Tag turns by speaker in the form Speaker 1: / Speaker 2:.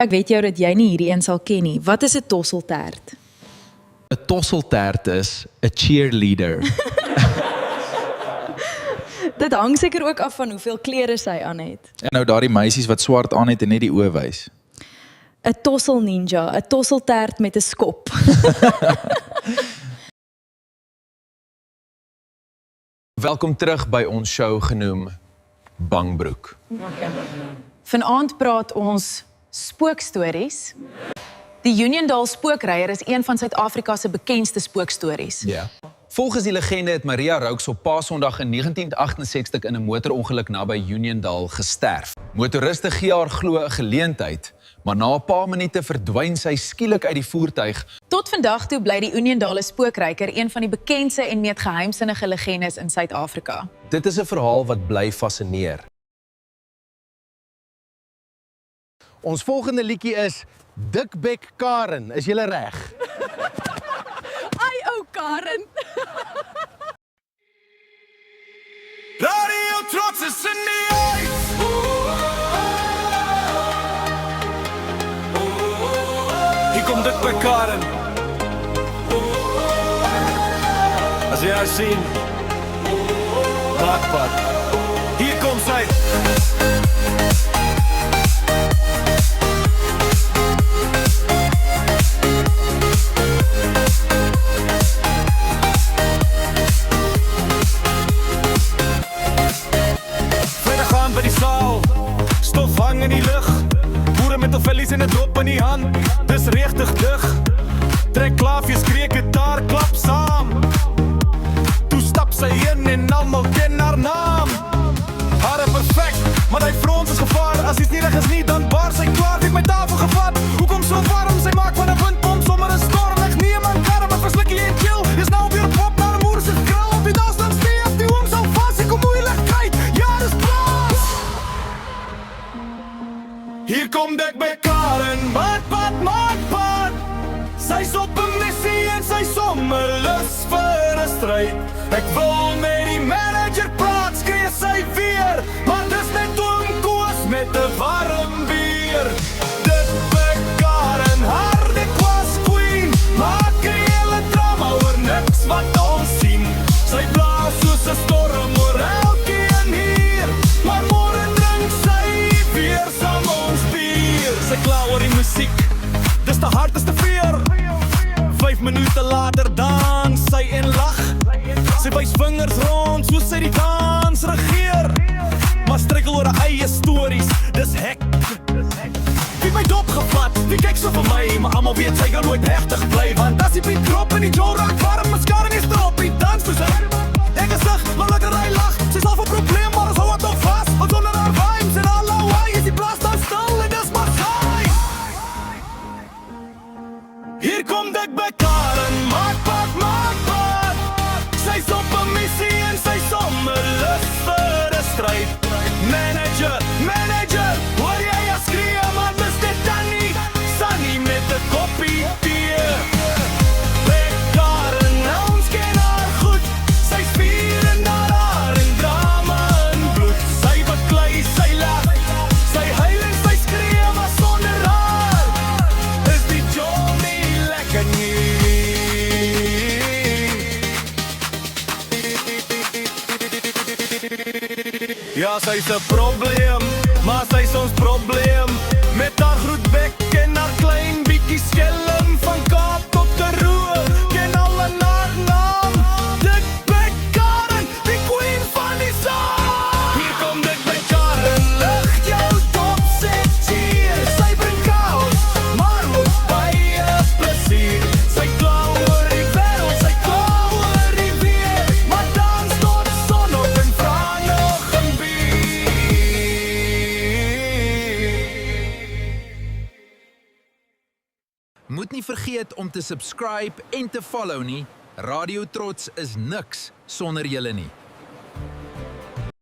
Speaker 1: Ek weet jou dat jy nie hierdie een sal ken nie. Wat is 'n tosseltert?
Speaker 2: 'n tosseltert is 'n cheerleader.
Speaker 1: Dit hang seker ook af van hoeveel klere sy aan het.
Speaker 2: En nou daardie meisies wat swart aan het en net die oë wys.
Speaker 1: 'n Tossel ninja, 'n tosseltert met 'n skop.
Speaker 3: Welkom terug by ons show genoem Bangbroek.
Speaker 4: Vanaand praat ons spookstories. Die Uniondale spookreier is een van Suid-Afrika se bekendste spookstories.
Speaker 3: Ja. Volgens die legende het Maria Roux op Paasondag in 1968 in 'n motorongeluk naby Uniondale gesterf. Motoriste gee haar glo 'n geleentheid, maar na 'n paar minute verdwyn sy skielik uit die voertuig.
Speaker 4: Tot vandag toe bly die Uniondale spookreier een van die bekendste en mees geheimsinnige legendes in Suid-Afrika.
Speaker 5: Dit is 'n verhaal wat bly fascineer. Ons volgende liedjie is Dikbek Karen. Is julle reg?
Speaker 1: Ai ou Karen.
Speaker 6: Radio Trots is in die huis. Hier komt Dikbek Karen. As jy haar sien, maak. Hier komt sy. By die saal, stof hang in die lug. Boere met vellies en 'n dop in die hand. Dis regtig dig. Trek klaafjes, kreek het daar, klap saam. Toe stap sy in en almal ken haar naam. Hare perfect, maar die frons is gevaar. As iets nie reg is nie, dan baar sy klaar. Die het my tafel gevat. Hoekom so warm? Sy maak van 'n windpomp sommer 'n storm. Ek neem aan karre, maar verslikkie en chill. Is nou weer pop na 'n moer se grill. Op die dans dan steef die oom sal vas. Ek kom moeilikheid, ja dis plaas. Hier kom Dikbek Karen, maat. Sy's op 'n missie en sy sommer lus vir 'n stryd. Ek wil met die manager praat, skree sy weer. Maar dis net oom Koos met 'n warm bier. Dikbek Karen, harde kwas queen. Maak 'n hele drama oor niks wat ons sien. Sy blaas soos 'n storm oor elkeen hier. Maar môre drink sy weer saam ons bier. Sy kla oor die musiek, dis te hard, dis te veer. 5 minute later dans sy en lag. Sy wys vingers rond soos sy die dans regeer. Maar struikel oor haar eie stories, dis hek. Wie my dop gevat, wie kyk so vir my. Maar almal weet sy gaan nooit hegtig bly. Want as die beat drop en die Joe raak warm, mascara nie strop, die dans vir sy. Ek gesig, maar lekker hy lag. Sy sal vir probleem, maar ons hou haar toch vast. Want onder haar vibes en al lawaai is die plaas dan stil en dis maar saai. Hier kom Dikbek Karen, maak. Sy's op 'n missie en sy sommer lus vir 'n stryd. Manager, hoor jy haar skree, maar dis dit dan nie. Sunny met 'n koppie tee. Dikbek Karen, ons ken haar goed. Sy's vuur in haar en drama in bloed. Sy beklei, sy lag, sy huil en sy skree, maar sonder haar is die job nie lekker nie. Ja, sy's 'n probleem, maar sy's ons probleem. Met haar groot bek en haar klein bietjie skelm. Van Kaap tot Karoo, ken al haar naam. Dikbek Karen, die queen van die saal. Hier kom Dikbek Karen, lig jou dop, set cheer. Sy bring chaos, maar ook baie plesier. Sy kla oor die wêreld, sy kla oor die weer. Maar dans tot son op en vra nog 'n bier.
Speaker 2: Moet nie vergeet om te subscribe en te follow nie. Radio Trots is niks sonder julle nie.